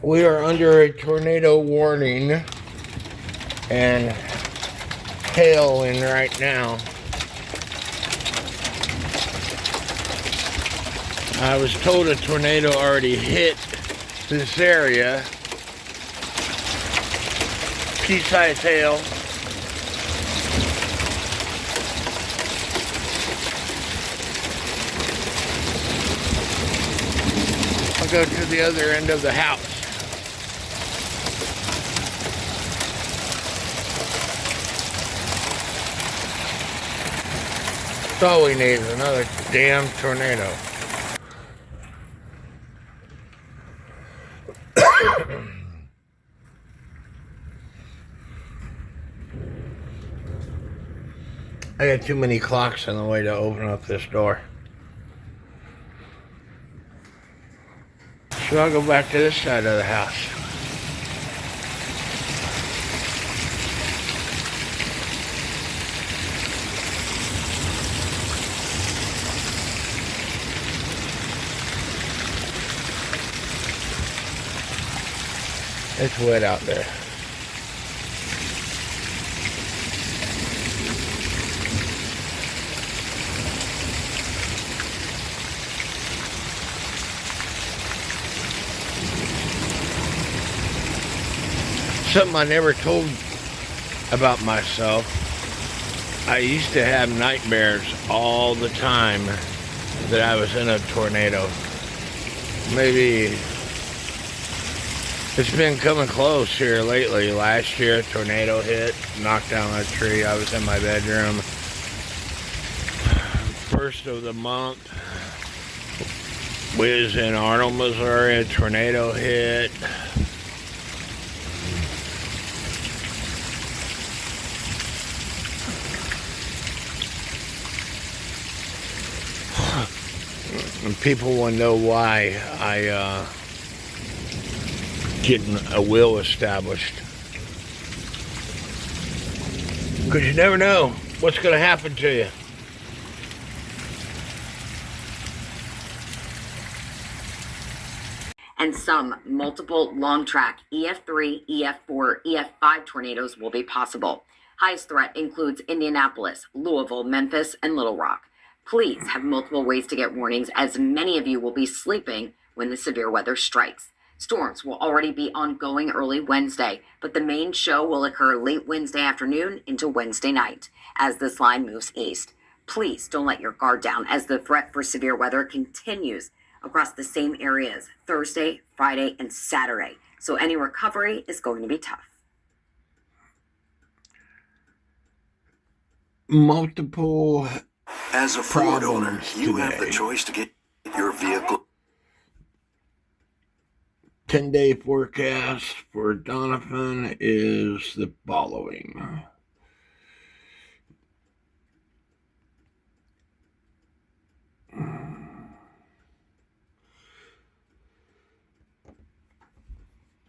We are under a tornado warning and hailing right now. I was told a tornado already hit this area. Pea-sized hail. I'll go to the other end of the house. That's all we need is another damn tornado. I got too many clocks on the way to open up this door. So I'll go back to this side of the house. It's wet out there. Something I never told about myself. I used to have nightmares all the time that I was in a tornado. Maybe it's been coming close here lately. Last year, a tornado hit, knocked down a tree. I was in my bedroom. First of the month, we was in Arnold, Missouri. A tornado hit. And people want to know why I getting a will established. Because you never know what's going to happen to you. And some multiple long track EF3, EF4, EF5 tornadoes will be possible. Highest threat includes Indianapolis, Louisville, Memphis, and Little Rock. Please have multiple ways to get warnings, as many of you will be sleeping when the severe weather strikes. Storms will already be ongoing early Wednesday, but the main show will occur late Wednesday afternoon into Wednesday night as this line moves east. Please don't let your guard down as the threat for severe weather continues across the same areas Thursday, Friday, and Saturday. So any recovery is going to be tough. Multiple as a Ford owner, you have the choice to get your vehicle. 10-day forecast for Doniphan is the following.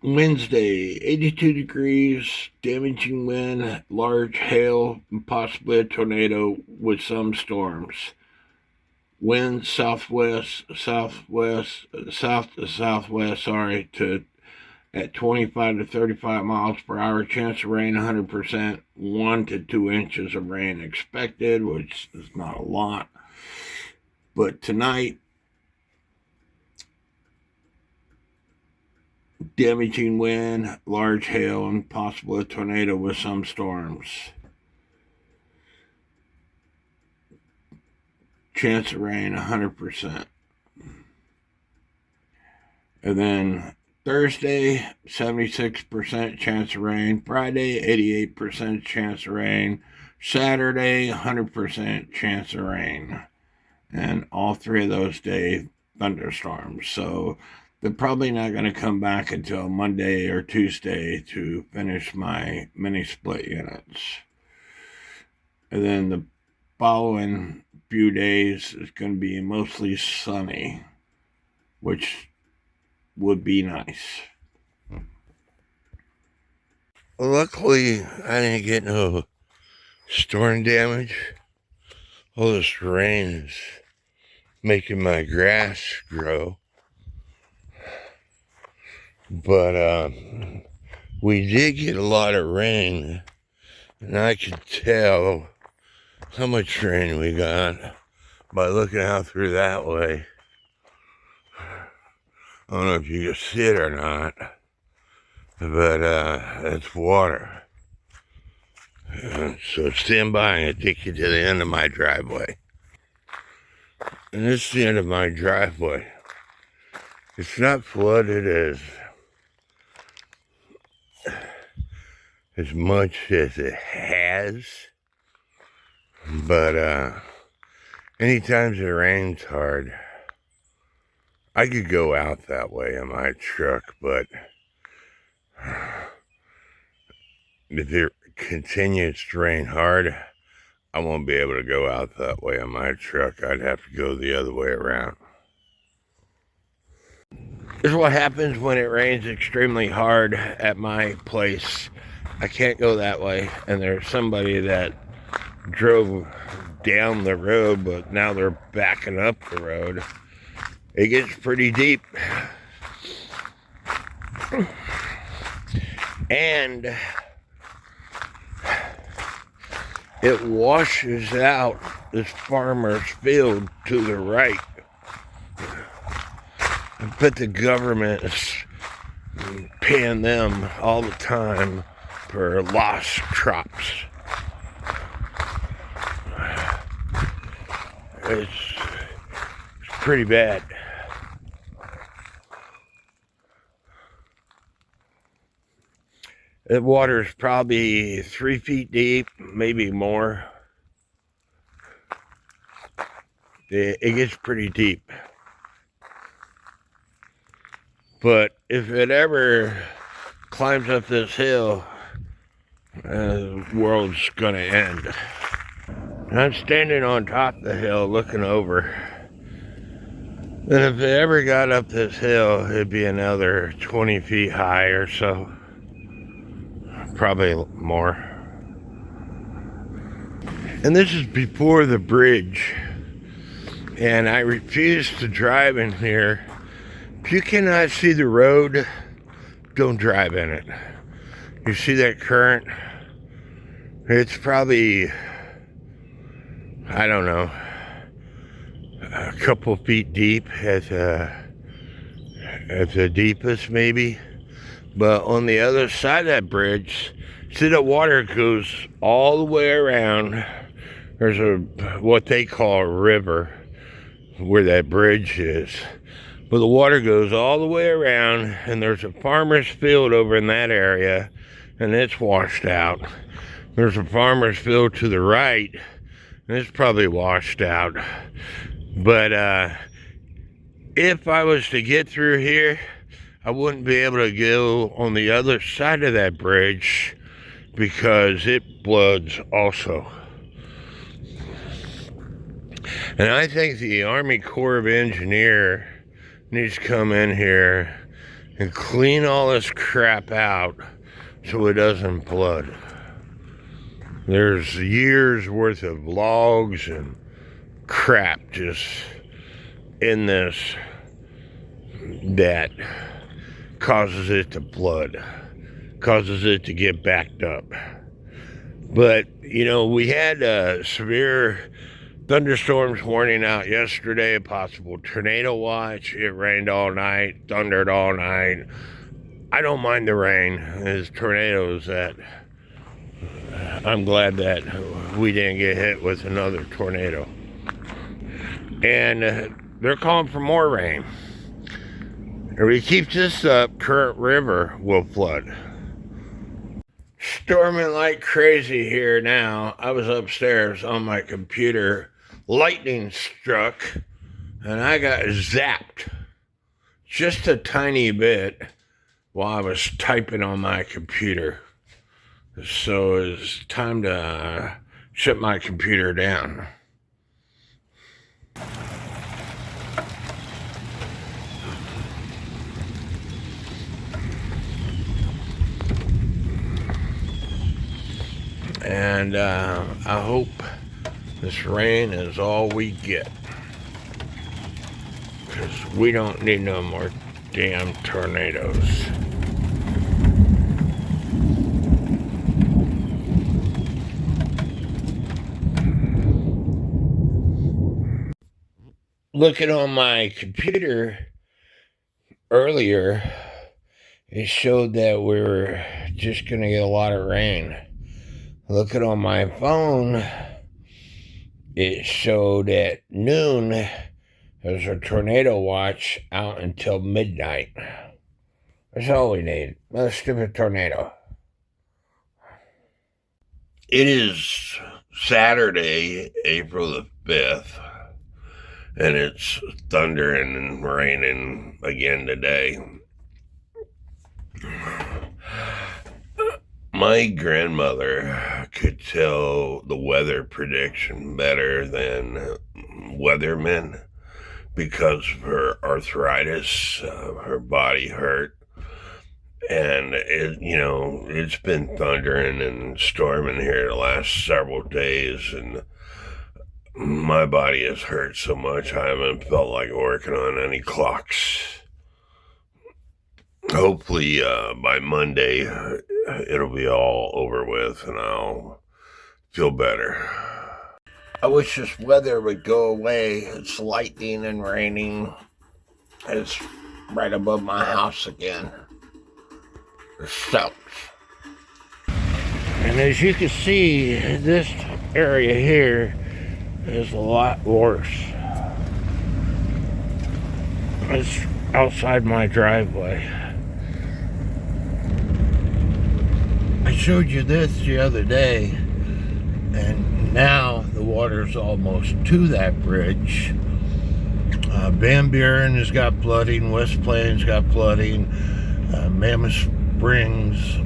Wednesday, 82 degrees, damaging wind, large hail, and possibly a tornado with some storms. Wind south to southwest, at 25 to 35 miles per hour. Chance of rain 100%, 1 to 2 inches of rain expected, which is not a lot. But tonight, damaging wind, large hail, and possibly a tornado with some storms. Chance of rain 100%. And then Thursday, 76% chance of rain. Friday, 88% chance of rain. Saturday, 100% chance of rain. And all three of those days, thunderstorms. So they're probably not going to come back until Monday or Tuesday to finish my mini split units. And then the following few days is going to be mostly sunny, which would be nice. Luckily, I didn't get no storm damage. All this rain is making my grass grow. But we did get a lot of rain, and I could tell how much rain we got by looking out through that way. I don't know if you can see it or not, but it's water. So stand by and I'll take you to the end of my driveway. And this is the end of my driveway. It's not flooded as much as it has, but anytime it rains hard, I could go out that way in my truck, but if it continues to rain hard, I won't be able to go out that way on my truck. I'd have to go the other way around. This is what happens when it rains extremely hard at my place. I can't go that way, and there's somebody that drove down the road, but now they're backing up the road. It gets pretty deep. And it washes out this farmer's field to the right. But the government is paying them all the time for lost crops. It's pretty bad. The water's probably 3 feet deep, maybe more. It gets pretty deep. But if it ever climbs up this hill, the world's gonna end. I'm standing on top of the hill looking over. And if it ever got up this hill, it'd be another 20 feet high or so. Probably more. And this is before the bridge. And I refuse to drive in here. If you cannot see the road, don't drive in it. You see that current? It's probably, I don't know, a couple feet deep at the deepest maybe. But on the other side of that bridge, see the water goes all the way around. There's what they call a river where that bridge is. But the water goes all the way around, and there's a farmer's field over in that area, and it's washed out. There's a farmer's field to the right, and it's probably washed out. But if I was to get through here, I wouldn't be able to go on the other side of that bridge because it floods also. And I think the Army Corps of Engineers needs to come in here and clean all this crap out so it doesn't flood. There's years worth of logs and crap just in this that causes it to flood, causes it to get backed up. But, you know, we had severe thunderstorms warning out yesterday, a possible tornado watch. It rained all night, thundered all night. I don't mind the rain. There's tornadoes that I'm glad that we didn't get hit with another tornado. And they're calling for more rain. If we keep this up, Current River will flood. Storming like crazy here now. I was upstairs on my computer. Lightning struck, and I got zapped just a tiny bit while I was typing on my computer. So it's time to shut my computer down. And I hope this rain is all we get, because we don't need no more damn tornadoes. Looking on my computer earlier, it showed that we were just going to get a lot of rain. Looking on my phone, it showed at noon there's a tornado watch out until midnight. That's all we need. Another stupid tornado. It is Saturday, April the 5th, and it's thundering and raining again today. My grandmother could tell the weather prediction better than weathermen because of her arthritis. Her body hurt. And, it's been thundering and storming here the last several days, and my body has hurt so much I haven't felt like working on any clocks. Hopefully, by Monday, it'll be all over with, and I'll feel better. I wish this weather would go away. It's lightning and raining. It's right above my house again. It sucks. And as you can see, this area here is a lot worse. It's outside my driveway. I showed you this the other day, and now the water's almost to that bridge. Van Buren has got flooding, West Plains got flooding, Mammoth Springs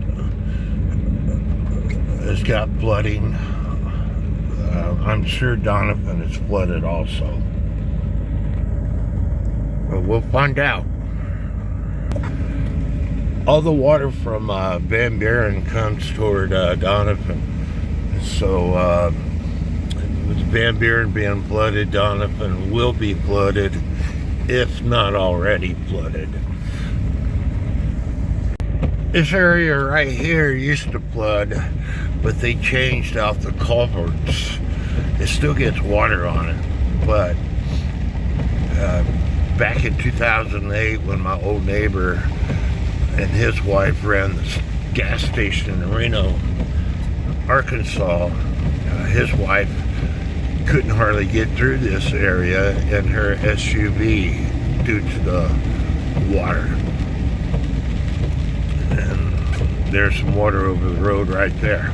has got flooding. I'm sure Doniphan is flooded also. But we'll find out. All the water from Van Buren comes toward Doniphan. So with Van Buren being flooded, Doniphan will be flooded, if not already flooded. This area right here used to flood, but they changed out the culverts. It still gets water on it, but back in 2008, when my old neighbor and his wife ran this gas station in Reno, Arkansas, his wife couldn't hardly get through this area in her SUV due to the water. And there's some water over the road right there.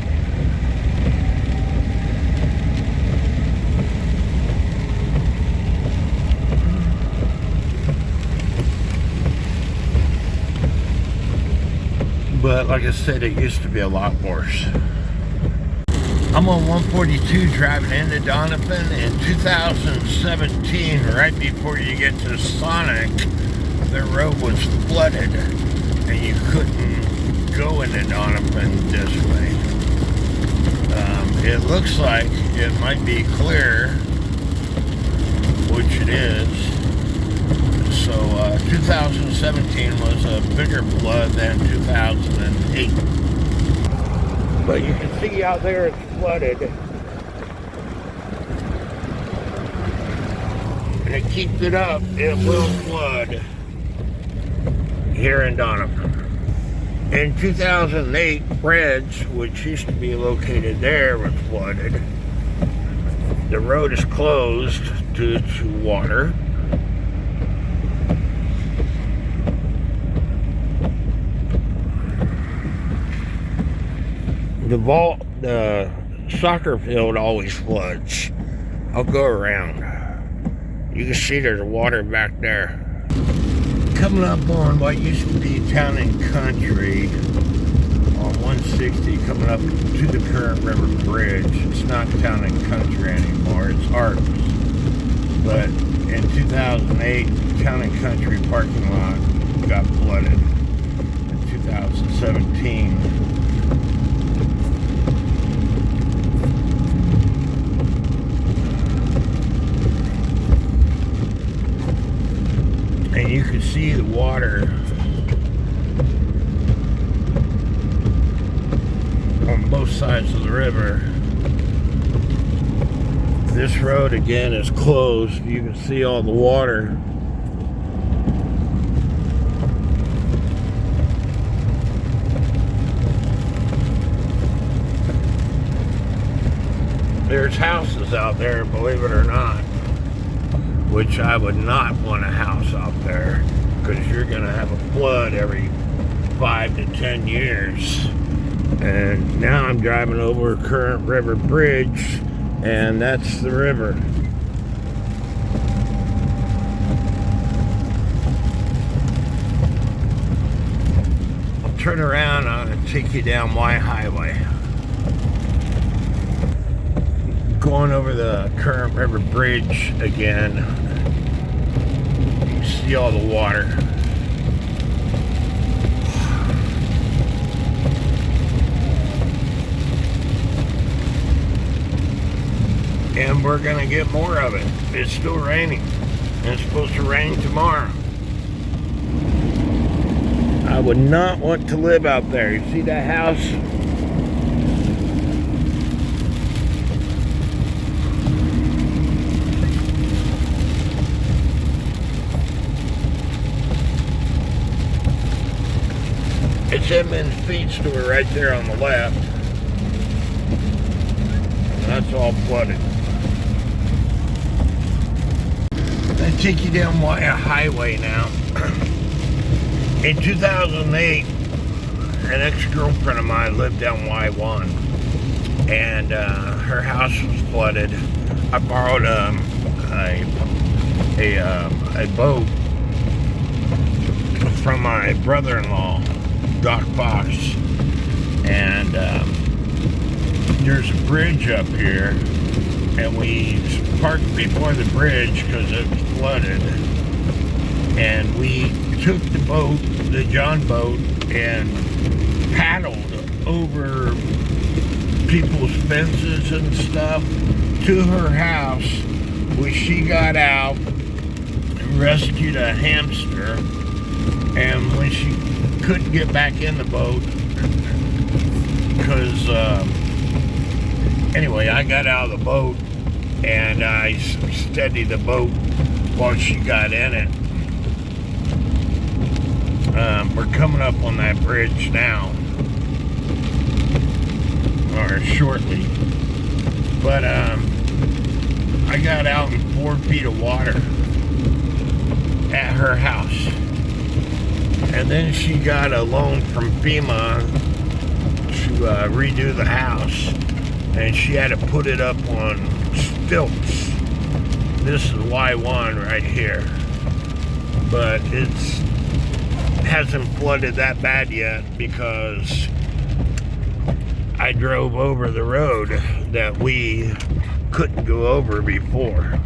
But like I said, it used to be a lot worse. I'm on 142 driving into Doniphan in 2017, right before you get to Sonic. The road was flooded and you couldn't go into Doniphan this way. It looks like it might be clear, which it is. So 2017 was a bigger flood than 2008. But you can see out there it's flooded. And it keeps it up, it will flood here in Doniphan. In 2008, Fred's, which used to be located there, was flooded. The road is closed due to water. The soccer field always floods. I'll go around. You can see there's water back there. Coming up on what used to be Town and Country on 160, coming up to the Current River Bridge. It's not Town and Country anymore, it's Arts. But in 2008, Town and Country parking lot got flooded. In 2017, and you can see the water sides of the river. This road again is closed. You can see all the water. There's houses out there, believe it or not, which I would not want a house out there, because you're going to have a flood every 5 to 10 years. And now I'm driving over Current River Bridge, and that's the river. I'll turn around and take you down Y Highway. Going over the Current River Bridge again. You can see all the water. And we're gonna get more of it. It's still raining. And it's supposed to rain tomorrow. I would not want to live out there. You see that house? It's Edmund's Feed Store right there on the left. That's all flooded. I take you down Y Highway now. In 2008, an ex-girlfriend of mine lived down Y1, and her house was flooded. I borrowed a boat from my brother-in-law, Doc Fox, and there's a bridge up here, and we parked before the bridge because it's flooded, and we took the boat, the John boat, and paddled over people's fences and stuff to her house, where she got out and rescued a hamster, and when she couldn't get back in the boat, because anyway, I got out of the boat and I steadied the boat while she got in it. We're coming up on that bridge now, or shortly, but I got out in 4 feet of water at her house, and then she got a loan from FEMA to redo the house, and she had to put it up on stilts. This is Y1 right here, but it hasn't flooded that bad yet because I drove over the road that we couldn't go over before.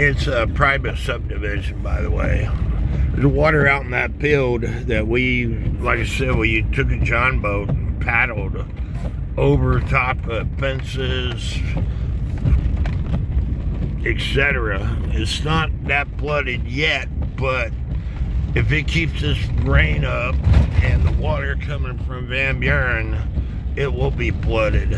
It's a private subdivision, by the way. There's water out in that field that we, like I said, we took a John boat and paddled over top of fences, etc. It's not that flooded yet, but if it keeps this rain up and the water coming from Van Buren, it will be flooded.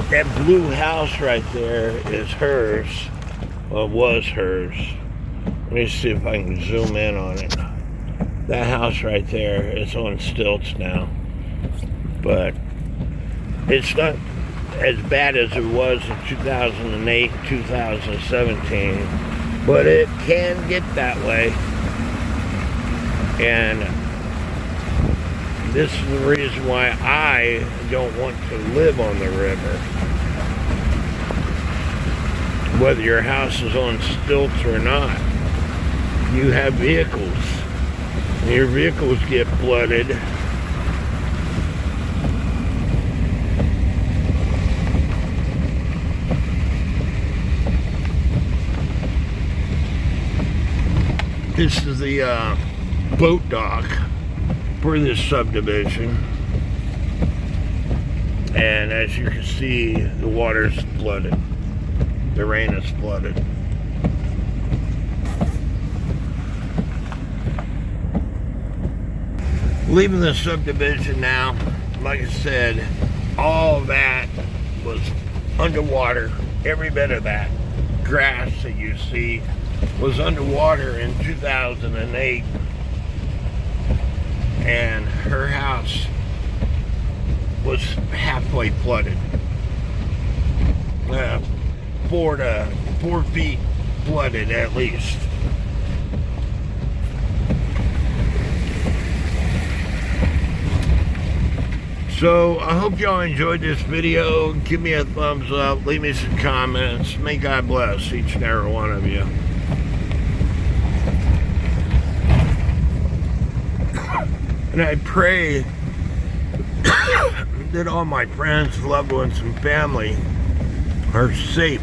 That blue house right there is hers, well, was hers. Let me see if I can zoom in on it. That house right there is on stilts now, but it's not as bad as it was in 2008, 2017, but it can get that way, and this is the reason why I don't want to live on the river. Whether your house is on stilts or not, you have vehicles. Your vehicles get flooded. This is the boat dock for this subdivision. And as you can see, the water's flooded. The rain is flooded. Leaving the subdivision now. Like I said, all of that was underwater. Every bit of that grass that you see was underwater in 2008. And her house was halfway flooded. 4 feet flooded at least. So I hope y'all enjoyed this video. Give me a thumbs up, leave me some comments. May God bless each and every one of you. And I pray that all my friends, loved ones, and family are safe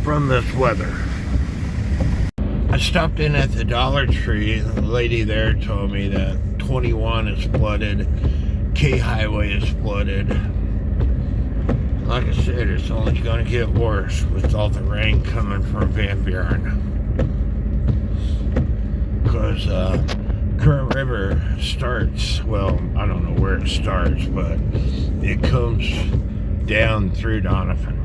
from this weather. I stopped in at the Dollar Tree. The lady there told me that 21 is flooded. K Highway is flooded. Like I said, it's only going to get worse with all the rain coming from Van Buren. Because Current River starts, well, I don't know where it starts, but it comes down through Doniphan.